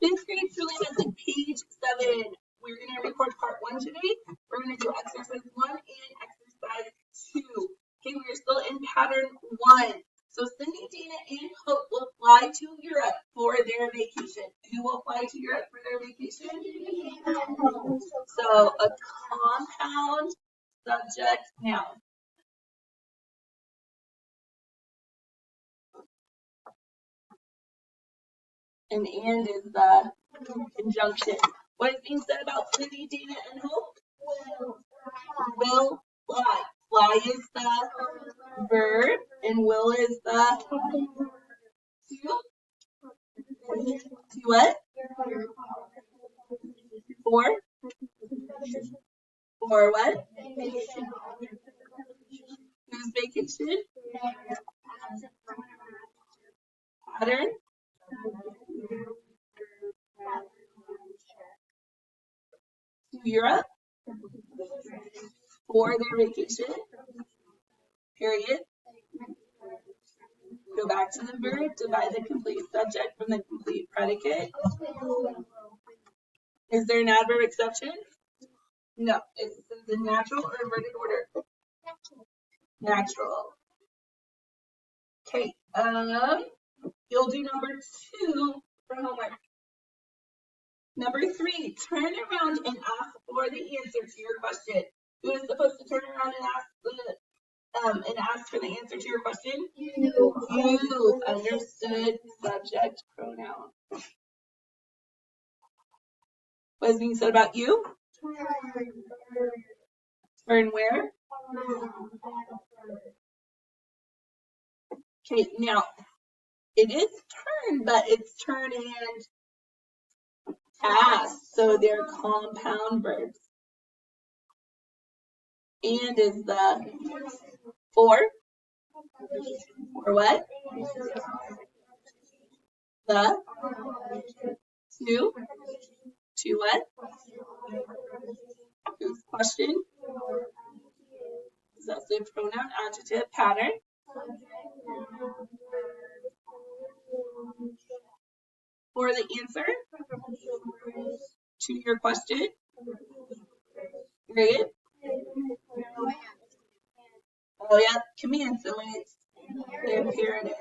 Fifth grade Shurley has like page 7. We're going to record part 1 today. We're going to do exercise 1 and exercise 2. Okay, we're still in pattern 1. So Cindy, Dana, and Hope will fly to Europe for their vacation. Who will fly to Europe for their vacation? So a compound subject noun. And is the conjunction. What is being said about Cindy, Dana, and Hope? Will fly. Fly is the verb, and will is the to what? For what? Whose vacation? Pattern. To Europe for their vacation. Period. Go back to the verb, divide the complete subject from the complete predicate. Is there an adverb exception? No. It's the natural or inverted order? Natural. Okay. You'll do number 2 for homework. Number 3, turn around and ask for the answer to your question. Who is supposed to turn around and ask for the answer to your question? You. Understood. Subject pronoun. What is being said about you? Turn where? Okay, now it is turn, but it's turn and ask, so they're compound verbs. And is the for what? The to what? Whose question? Possessive pronoun, adjective, pattern. For the answer to your question. Period. Oh yeah, command, so it's imperative.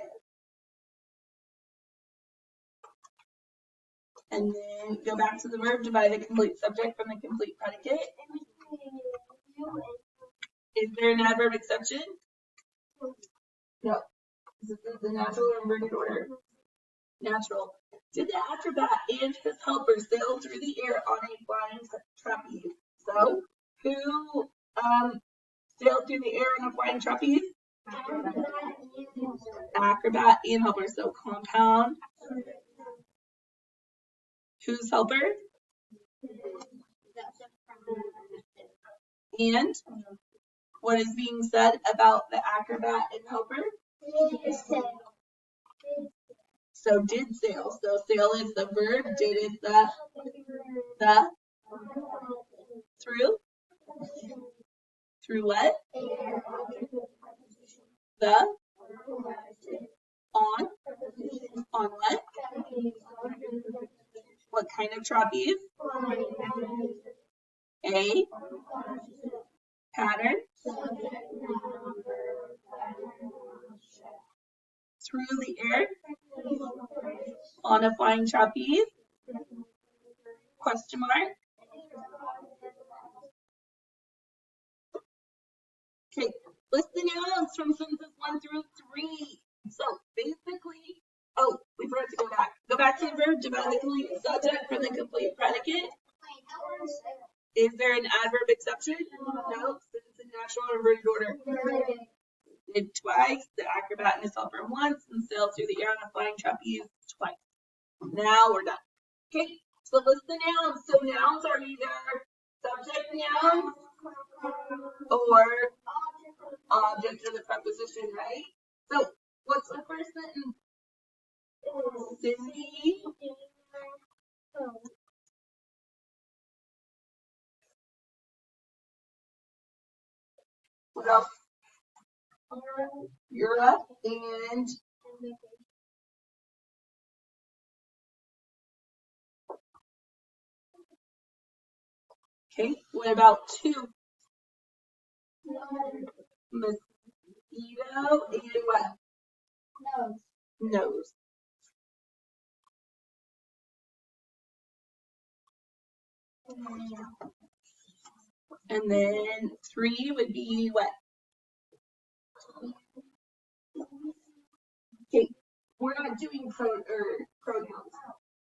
And then go back to the verb, divide the complete subject from the complete predicate. Is there an adverb exception? No. This is the natural or inverted order. Natural. Did the acrobat and his helper sail through the air on a flying trapeze? So, who sailed through the air on a flying trapeze? Acrobat and helper. So, compound. Whose helper? And what is being said about the acrobat and helper? So did sail. So sail is the verb, did is the through. Through what? The on. On what? What kind of trapeze? A pattern. Through the air. On a flying trapeze. Question mark. Okay, list the nouns from sentences 1 through 3. So basically, oh, we forgot to go back. Go back to the verb, divide the complete subject from the complete predicate. Is there an adverb exception? No, since it's a natural or inverted order. Did twice, the acrobat and his helper once, and sailed through the air on a flying trapeze twice. Now we're done. Okay, so list the nouns. So nouns are either subject nouns or object or the preposition, right? So what's the first sentence? Cindy. What else? Europe and Okay, what about 2? Mosquito and what? Nose. And then 3 would be what? Okay, we're not doing pronouns.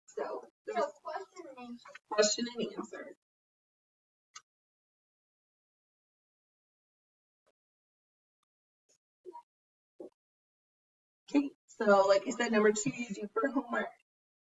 So there's question and answer. Okay, so like I said, number 2 you do for homework.